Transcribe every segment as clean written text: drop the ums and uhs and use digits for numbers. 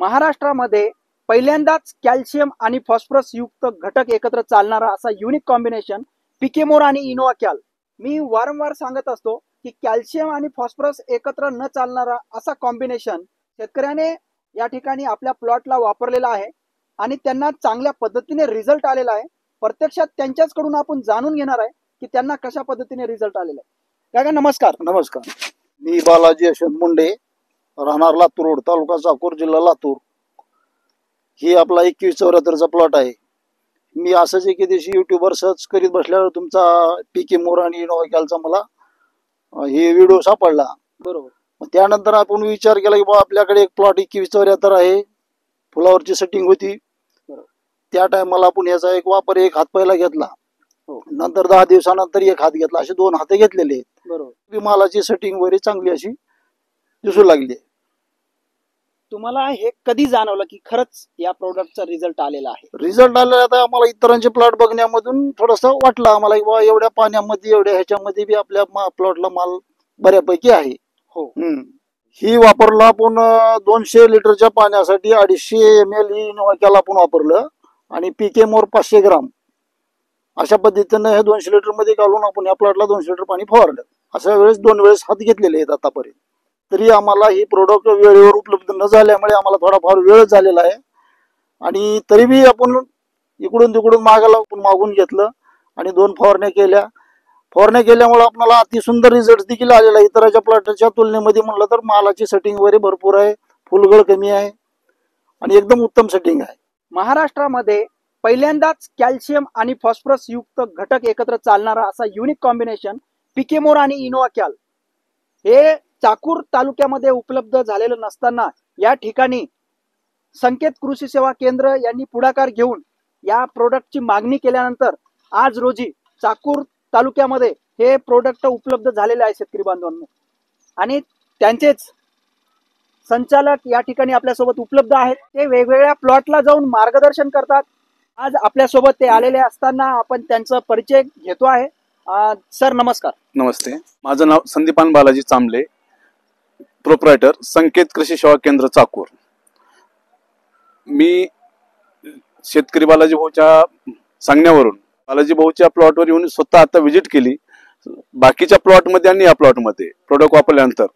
महाराष्ट्रामध्ये पहिल्यांदाच कॅल्शियम आणि फॉस्फरस युक्त घटक एकत्र चालणारा असा युनिक कॉम्बिनेशन पिकेमोर आणि इनोवा कॅल। मी वारंवार सांगत असतो की कॅल्शियम आणि फॉस्फरस एकत्र न चालणारा असा कॉम्बिनेशन शेतकऱ्याने या ठिकाणी आपल्या प्लॉटला वापरलेला आहे आणि त्यांना चांगल्या पद्धतीने रिझल्ट आलेला आहे। प्रत्यक्षात त्यांच्याचकडून आपण जाणून घेणार आहे की त्यांना कशा पद्धतीने रिझल्ट आलेला आहे। काका नमस्कार। नमस्कार, मी बालाजी यशवंत मुंडे, राहणार लातूर रोड, तालुका चाकूर, जिल्हा लातूर। ही आपला 2174चा प्लॉट आहे। मी असंच एके दिवशी युट्यूबवर सर्च करीत बसल्यावर तुमचा पिकेमोर आणि इनोवा कॅलचा मला हे व्हिडिओ सापडला। बरोबर। मग त्यानंतर आपण विचार केला की बा आपल्याकडे एक प्लॉट 2174 आहे, फुलावरची सेटिंग होती। त्या टायमाला आपण याचा एक वापर एक हात पहिला घेतला, नंतर 10 दिवसानंतर एक हात घेतला, असे 2 हात घेतलेले आहेत। बरोबर। मालाची सेटिंग वगैरे चांगली अशी दिसू लागली। तुम्हाला हे कधी जाणवलं की खरंच या प्रोडक्टचा रिझल्ट आलेला आहे? रिझल्ट आलेला आता आम्हाला इतरांचे प्लॉट बघण्यामधून थोडंसं वाटलं आम्हाला की बाबा एवढ्या पाण्यामध्ये एवढ्या ह्याच्यामध्ये बी आपल्या प्लॉटला माल बऱ्यापैकी आहे। हो। ही वापरला आपण 200 लिटरच्या पाण्यासाठी 250 ml ही इनोवा कॅल आपण वापरलं आणि पिकेमोर 500 ग्राम अशा पद्धतीने हे 200 लिटर मध्ये घालून आपण या प्लॉटला 200 लिटर पाणी फवारलं। अशा वेळेस 2 वेळेस हात घेतलेले आहेत आतापर्यंत। तरी आम्हाला ही प्रोडक्ट वेळेवर उपलब्ध न झाल्यामुळे आम्हाला थोडाफार वेळ झालेला आहे आणि तरी बी आपण इकडून तिकडून मागून घेतलं आणि 2 फवारण्या केल्या। फवारण्या केल्यामुळे आपल्याला अति सुंदर रिझल्ट देखील आलेला आहे। इतरांच्या प्लॉटच्या तुलनेमध्ये म्हणलं तर मालाची सेटिंग वगैरे भरपूर आहे, फुलगळ कमी आहे आणि एकदम उत्तम सेटिंग आहे। महाराष्ट्रामध्ये पहिल्यांदाच कॅल्शियम आणि फॉस्फरस युक्त घटक एकत्र चालणारा असा युनिक कॉम्बिनेशन पिकेमोर आणि इनोवा कॅल हे चाकूर तालुक्यामध्ये उपलब्ध झालेलं नसताना या ठिकाणी संकेत कृषी सेवा केंद्र यांनी पुढाकार घेऊन या प्रोडक्टची मागणी केल्यानंतर आज रोजी चाकूर तालुक्यामध्ये हे प्रोडक्ट उपलब्ध झालेले आहे शेतकरी बांधवांनो। आणि त्यांचेच संचालक या ठिकाणी आपल्यासोबत उपलब्ध आहेत। ते वेगवेगळ्या प्लॉटला जाऊन मार्गदर्शन करतात। आज आपल्यासोबत ते आलेले असताना आपण त्यांचा परिचय घेतो आहे। सर नमस्कार। नमस्ते, माझं नाव संदीपान बालाजी चांबले, प्रोप्रायटर संकेत कृषी सेवा केंद्र चाकूर। मी शेतकरी बालाजी भाऊच्या सांगण्यावरून बालाजी भाऊच्या प्लॉटवर येऊन स्वतः आता व्हिजिट केली। बाकीच्या प्लॉटमध्ये आणि या प्लॉटमध्ये प्रोडक्ट वापरल्यानंतर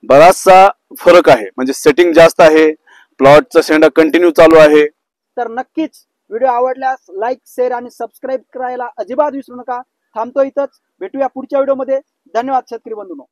बराचसा फरक आहे, म्हणजे सेटिंग जास्त आहे, प्लॉटचा शेंडा कंटिन्यू चालू आहे। तर नक्कीच व्हिडिओ आवडल्यास लाईक, शेअर आणि सबस्क्राईब करायला अजिबात विसरू नका। थांबतो इथंच, भेटूया पुढच्या व्हिडिओमध्ये। धन्यवाद शेतकरी बंधूंनो।